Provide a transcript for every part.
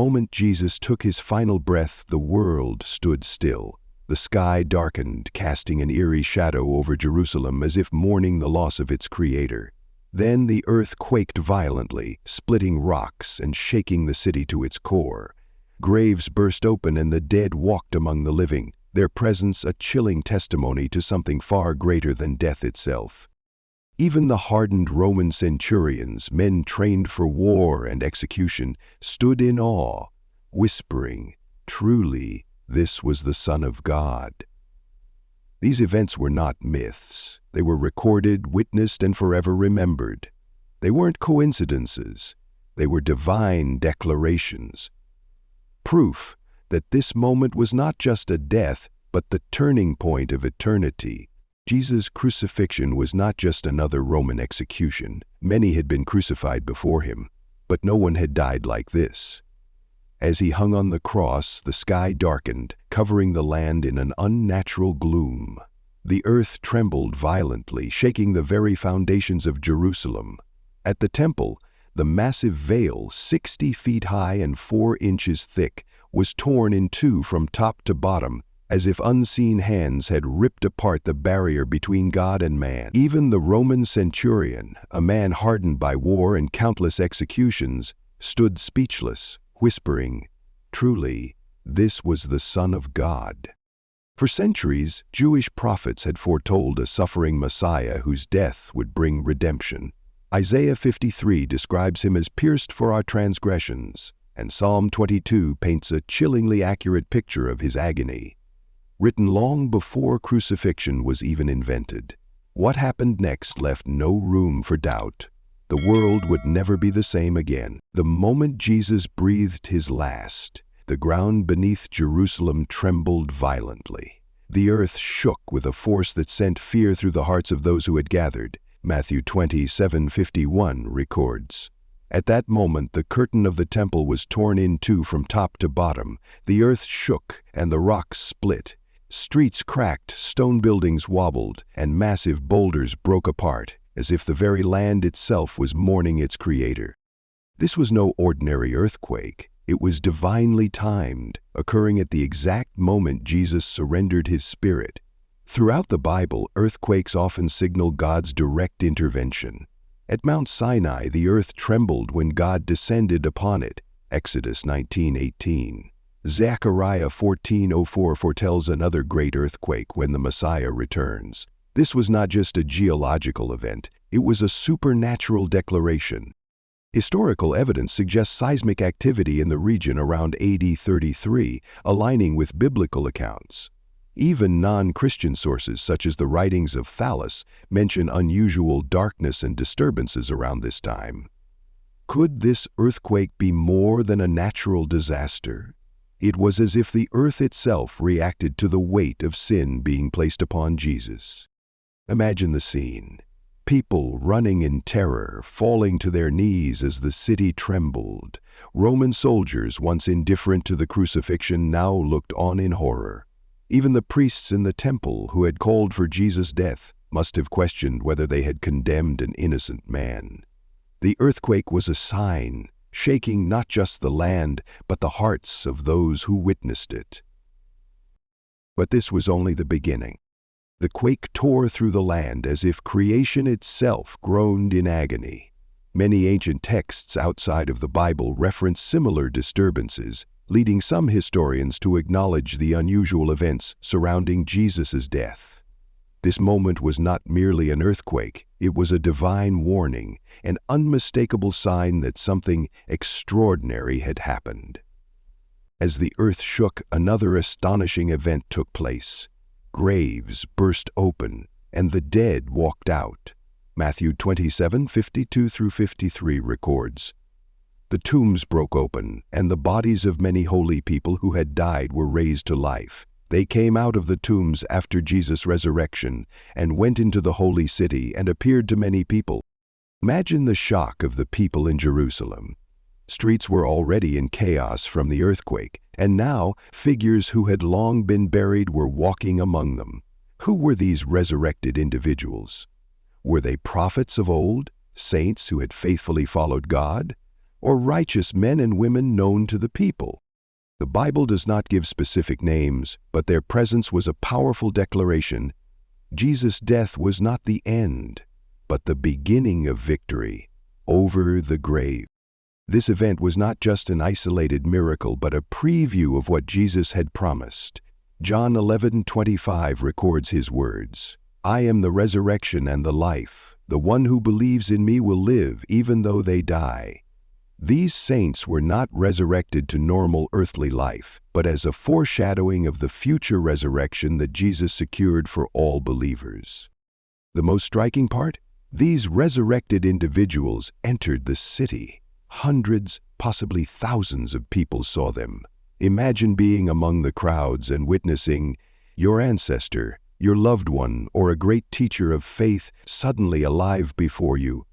moment Jesus took his final breath, the world stood still. The sky darkened, casting an eerie shadow over Jerusalem as if mourning the loss of its creator. Then the earth quaked violently, splitting rocks and shaking the city to its core. Graves burst open and the dead walked among the living, their presence a chilling testimony to something far greater than death itself. Even the hardened Roman centurions, men trained for war and execution, stood in awe, whispering, "Truly, this was the Son of God." These events were not myths. They were recorded, witnessed, and forever remembered. They weren't coincidences. They were divine declarations. Proof that this moment was not just a death, but the turning point of eternity. Jesus' crucifixion was not just another Roman execution. Many had been crucified before him, but no one had died like this. As he hung on the cross, the sky darkened, covering the land in an unnatural gloom. The earth trembled violently, shaking the very foundations of Jerusalem. At the temple, the massive veil, 60 feet high and 4 inches thick, was torn in two from top to bottom, as if unseen hands had ripped apart the barrier between God and man. Even the Roman centurion, a man hardened by war and countless executions, stood speechless, whispering, "Truly, this was the Son of God." For centuries, Jewish prophets had foretold a suffering Messiah whose death would bring redemption. Isaiah 53 describes him as pierced for our transgressions, and Psalm 22 paints a chillingly accurate picture of his agony. Written long before crucifixion was even invented, what happened next left no room for doubt. The world would never be the same again. The moment Jesus breathed his last, the ground beneath Jerusalem trembled violently. The earth shook with a force that sent fear through the hearts of those who had gathered. Matthew 27:51 records. At that moment, the curtain of the temple was torn in two from top to bottom. The earth shook and the rocks split. Streets cracked, stone buildings wobbled, and massive boulders broke apart, as if the very land itself was mourning its creator. This was no ordinary earthquake. It was divinely timed, occurring at the exact moment Jesus surrendered his spirit. Throughout the Bible, earthquakes often signal God's direct intervention. At Mount Sinai, the earth trembled when God descended upon it, Exodus 19:18. Zechariah 14:04 foretells another great earthquake when the Messiah returns. This was not just a geological event, it was a supernatural declaration. Historical evidence suggests seismic activity in the region around AD 33, aligning with biblical accounts. Even non-Christian sources, such as the writings of Thallus, mention unusual darkness and disturbances around this time. Could this earthquake be more than a natural disaster? It was as if the earth itself reacted to the weight of sin being placed upon Jesus. Imagine the scene. People running in terror, falling to their knees as the city trembled. Roman soldiers, once indifferent to the crucifixion, now looked on in horror. Even the priests in the temple who had called for Jesus' death must have questioned whether they had condemned an innocent man. The earthquake was a sign, shaking not just the land, but the hearts of those who witnessed it. But this was only the beginning. The quake tore through the land as if creation itself groaned in agony. Many ancient texts outside of the Bible reference similar disturbances, leading some historians to acknowledge the unusual events surrounding Jesus' death. This moment was not merely an earthquake, it was a divine warning, an unmistakable sign that something extraordinary had happened. As the earth shook, another astonishing event took place. Graves burst open, and the dead walked out. Matthew 27:52-53 records. The tombs broke open, and the bodies of many holy people who had died were raised to life. They came out of the tombs after Jesus' resurrection and went into the holy city and appeared to many people. Imagine the shock of the people in Jerusalem. Streets were already in chaos from the earthquake, and now figures who had long been buried were walking among them. Who were these resurrected individuals? Were they prophets of old, saints who had faithfully followed God? or righteous men and women known to the people. The Bible does not give specific names, but their presence was a powerful declaration. Jesus' death was not the end, but the beginning of victory over the grave. This event was not just an isolated miracle, but a preview of what Jesus had promised. John 11:25 records his words, "I am the resurrection and the life. The one who believes in me will live even though they die." These saints were not resurrected to normal earthly life, but as a foreshadowing of the future resurrection that Jesus secured for all believers. The most striking part? These resurrected individuals entered the city. Hundreds, possibly thousands of people saw them. Imagine being among the crowds and witnessing your ancestor, your loved one, or a great teacher of faith suddenly alive before you.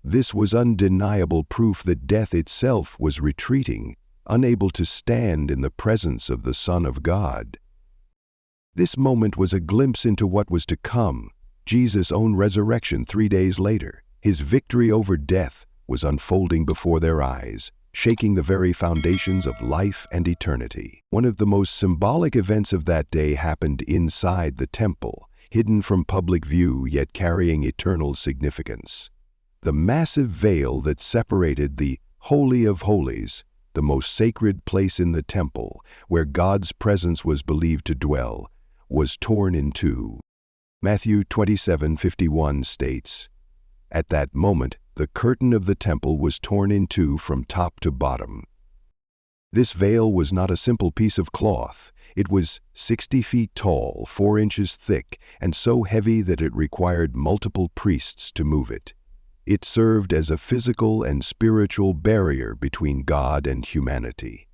This was undeniable proof that death itself was retreating, unable to stand in the presence of the Son of God. This moment was a glimpse into what was to come. Jesus' own resurrection 3 days later. His victory over death was unfolding before their eyes, shaking the very foundations of life and eternity. One of the most symbolic events of that day happened inside the temple, hidden from public view yet carrying eternal significance. The massive veil that separated the Holy of Holies, the most sacred place in the temple, where God's presence was believed to dwell, was torn in two. Matthew 27:51 states, "At that moment, the curtain of the temple was torn in two from top to bottom." This veil was not a simple piece of cloth. It was 60 feet tall, 4 inches thick, and so heavy that it required multiple priests to move it. It served as a physical and spiritual barrier between God and humanity.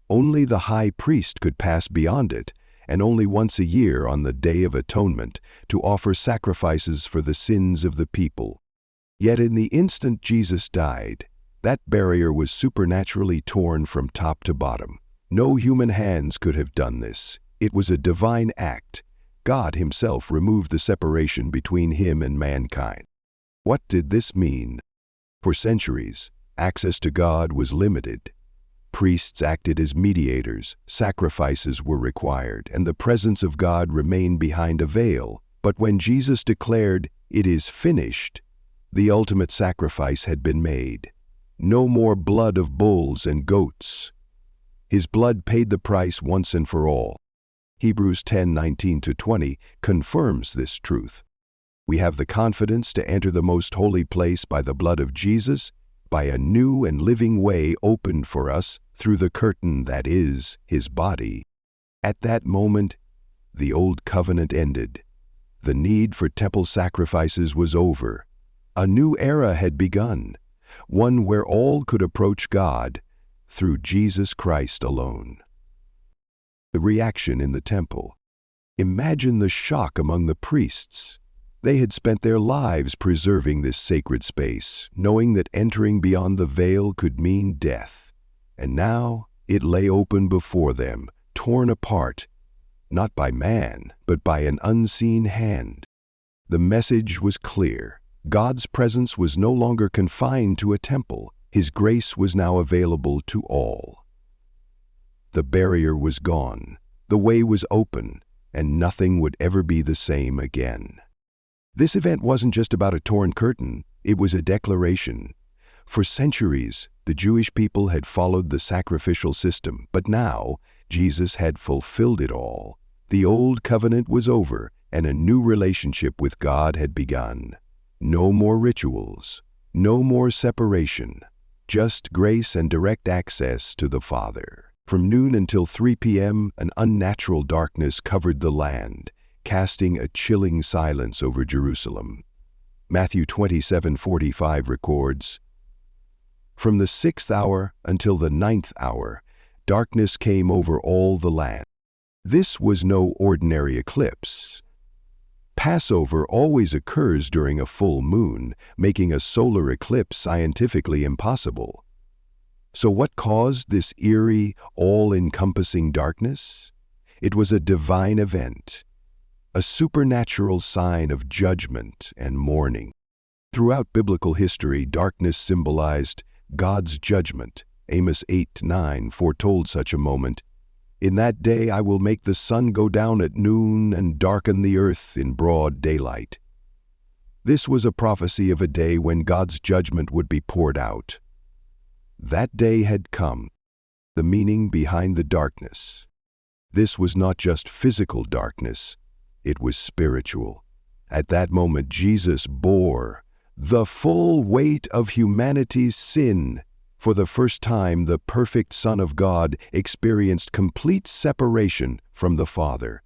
Only the high priest could pass beyond it, and only once a year on the Day of Atonement to offer sacrifices for the sins of the people. Yet in the instant Jesus died, that barrier was supernaturally torn from top to bottom. No human hands could have done this. It was a divine act. God himself removed the separation between him and mankind. What did this mean? For centuries, access to God was limited. Priests acted as mediators, sacrifices were required, and the presence of God remained behind a veil. But when Jesus declared, "It is finished," the ultimate sacrifice had been made. No more blood of bulls and goats. His blood paid the price once and for all. Hebrews 10:19-20 confirms this truth. We have the confidence to enter the most holy place by the blood of Jesus, by a new and living way opened for us through the curtain that is his body. At that moment, the old covenant ended. The need for temple sacrifices was over. A new era had begun, one where all could approach God through Jesus Christ alone. The reaction in the temple. Imagine the shock among the priests. They had spent their lives preserving this sacred space, knowing that entering beyond the veil could mean death. And now it lay open before them, torn apart, not by man, but by an unseen hand. The message was clear. God's presence was no longer confined to a temple. His grace was now available to all. The barrier was gone, the way was open, and nothing would ever be the same again. This event wasn't just about a torn curtain, it was a declaration. For centuries, the Jewish people had followed the sacrificial system, but now Jesus had fulfilled it all. The old covenant was over, and a new relationship with God had begun. No more rituals, no more separation, just grace and direct access to the Father. From noon until 3 p.m., an unnatural darkness covered the land, casting a chilling silence over Jerusalem. Matthew 27:45 records, "From the 6th hour until the 9th hour, darkness came over all the land." This was no ordinary eclipse. Passover always occurs during a full moon, making a solar eclipse scientifically impossible. So what caused this eerie, all-encompassing darkness? It was a divine event, a supernatural sign of judgment and mourning. Throughout biblical history, darkness symbolized God's judgment. Amos 8:9 foretold such a moment. In that day I will make the sun go down at noon and darken the earth in broad daylight. This was a prophecy of a day when God's judgment would be poured out. That day had come. The meaning behind the darkness. This was not just physical darkness, it was spiritual. At that moment, Jesus bore the full weight of humanity's sin. For the first time, the perfect Son of God experienced complete separation from the Father.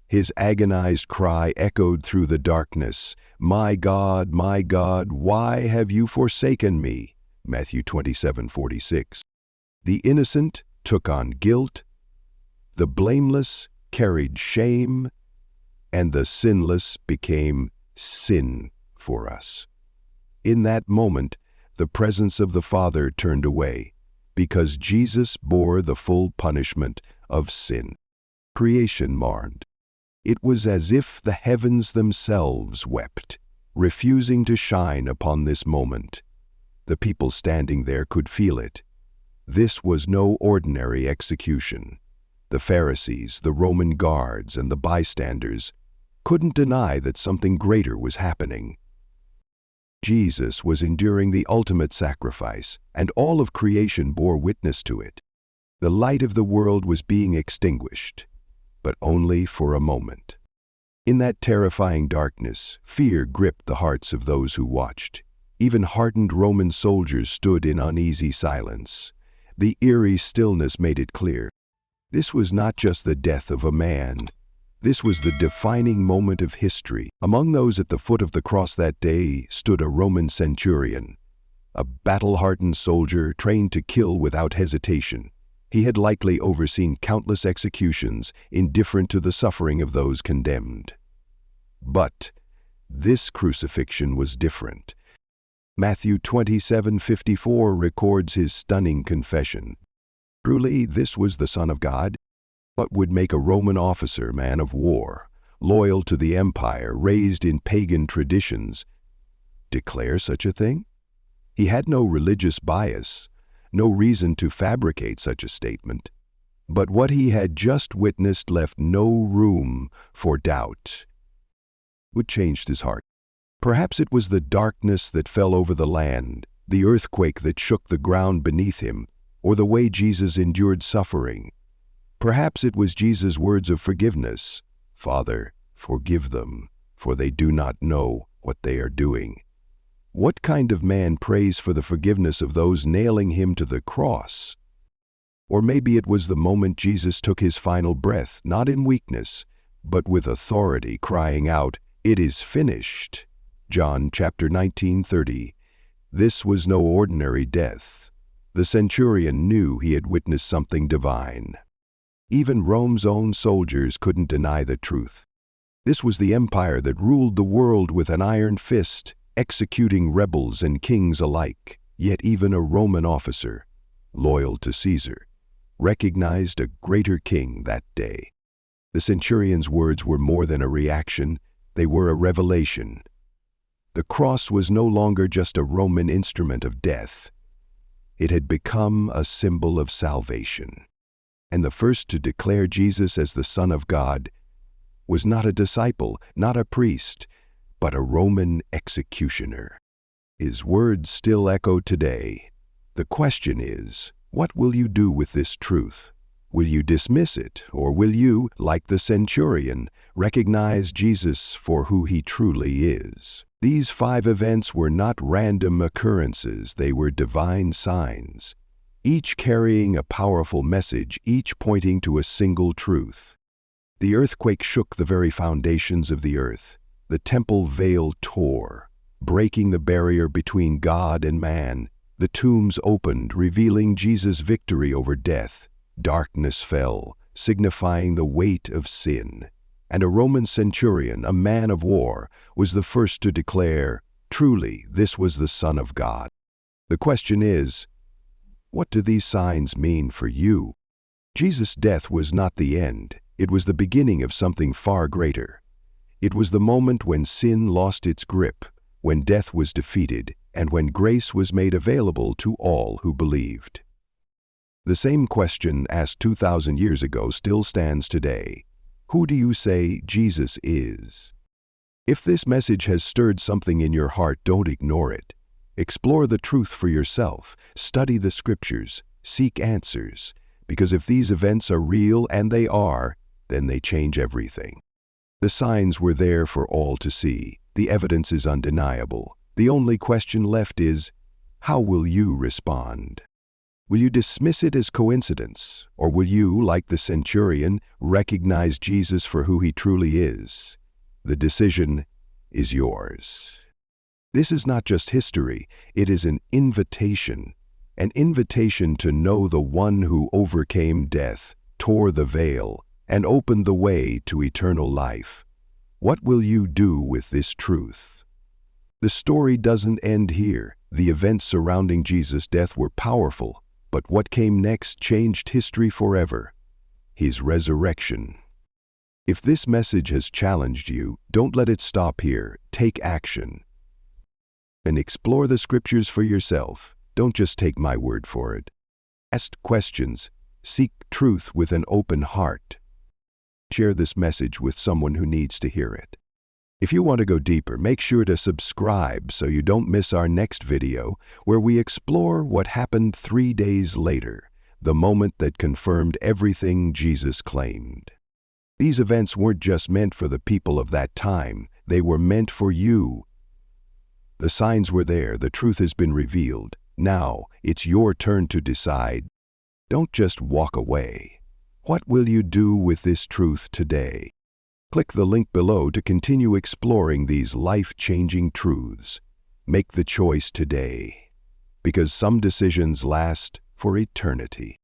His agonized cry echoed through the darkness, my God, why have you forsaken me?" Matthew 27:46. The innocent took on guilt, the blameless carried shame, and the sinless became sin for us. In that moment, the presence of the Father turned away, because Jesus bore the full punishment of sin. Creation mourned. It was as if the heavens themselves wept, refusing to shine upon this moment. The people standing there could feel it. This was no ordinary execution. The Pharisees, the Roman guards, and the bystanders couldn't deny that something greater was happening. Jesus was enduring the ultimate sacrifice, and all of creation bore witness to it. The light of the world was being extinguished, but only for a moment. In that terrifying darkness, fear gripped the hearts of those who watched. Even hardened Roman soldiers stood in uneasy silence. The eerie stillness made it clear. This was not just the death of a man. This was the defining moment of history. Among those at the foot of the cross that day stood a Roman centurion, a battle-hardened soldier trained to kill without hesitation. He had likely overseen countless executions, indifferent to the suffering of those condemned. But this crucifixion was different. Matthew 27:54 records his stunning confession. Truly, this was the Son of God. What would make a Roman officer, man of war, loyal to the empire, raised in pagan traditions, declare such a thing? He had no religious bias, no reason to fabricate such a statement. But what he had just witnessed left no room for doubt. It changed his heart. Perhaps it was the darkness that fell over the land, the earthquake that shook the ground beneath him, or the way Jesus endured suffering. Perhaps it was Jesus' words of forgiveness. Father, forgive them, for they do not know what they are doing. What kind of man prays for the forgiveness of those nailing him to the cross? Or maybe it was the moment Jesus took his final breath, not in weakness, but with authority, crying out, "It is finished." John chapter 19:30. This was no ordinary death. The centurion knew he had witnessed something divine. Even Rome's own soldiers couldn't deny the truth. This was the empire that ruled the world with an iron fist, executing rebels and kings alike. Yet even a Roman officer, loyal to Caesar, recognized a greater king that day. The centurion's words were more than a reaction, they were a revelation. The cross was no longer just a Roman instrument of death. It had become a symbol of salvation. And the first to declare Jesus as the Son of God was not a disciple, not a priest, but a Roman executioner. His words still echo today. The question is, what will you do with this truth? Will you dismiss it, or will you, like the centurion, recognize Jesus for who he truly is? These 5 events were not random occurrences, they were divine signs, each carrying a powerful message, each pointing to a single truth. The earthquake shook the very foundations of the earth. The temple veil tore, breaking the barrier between God and man. The tombs opened, revealing Jesus' victory over death. Darkness fell, signifying the weight of sin. And a Roman centurion, a man of war, was the first to declare, truly, this was the Son of God. The question is, what do these signs mean for you? Jesus' death was not the end. It was the beginning of something far greater. It was the moment when sin lost its grip, when death was defeated, and when grace was made available to all who believed. The same question asked 2,000 years ago still stands today. Who do you say Jesus is? If this message has stirred something in your heart, don't ignore it. Explore the truth for yourself, study the scriptures, seek answers, because if these events are real, and they are, then they change everything. The signs were there for all to see. The evidence is undeniable. The only question left is, how will you respond? Will you dismiss it as coincidence, or will you, like the centurion, recognize Jesus for who he truly is? The decision is yours. This is not just history, it is an invitation to know the one who overcame death, tore the veil, and opened the way to eternal life. What will you do with this truth? The story doesn't end here. The events surrounding Jesus' death were powerful, but what came next changed history forever: his resurrection. If this message has challenged you, don't let it stop here. Take action and explore the scriptures for yourself. Don't just take my word for it. Ask questions, seek truth with an open heart. Share this message with someone who needs to hear it. If you want to go deeper, make sure to subscribe so you don't miss our next video, where we explore what happened 3 days later, the moment that confirmed everything Jesus claimed. These events weren't just meant for the people of that time, they were meant for you. The signs were there, the truth has been revealed. Now, it's your turn to decide. Don't just walk away. What will you do with this truth today? Click the link below to continue exploring these life-changing truths. Make the choice today, because some decisions last for eternity.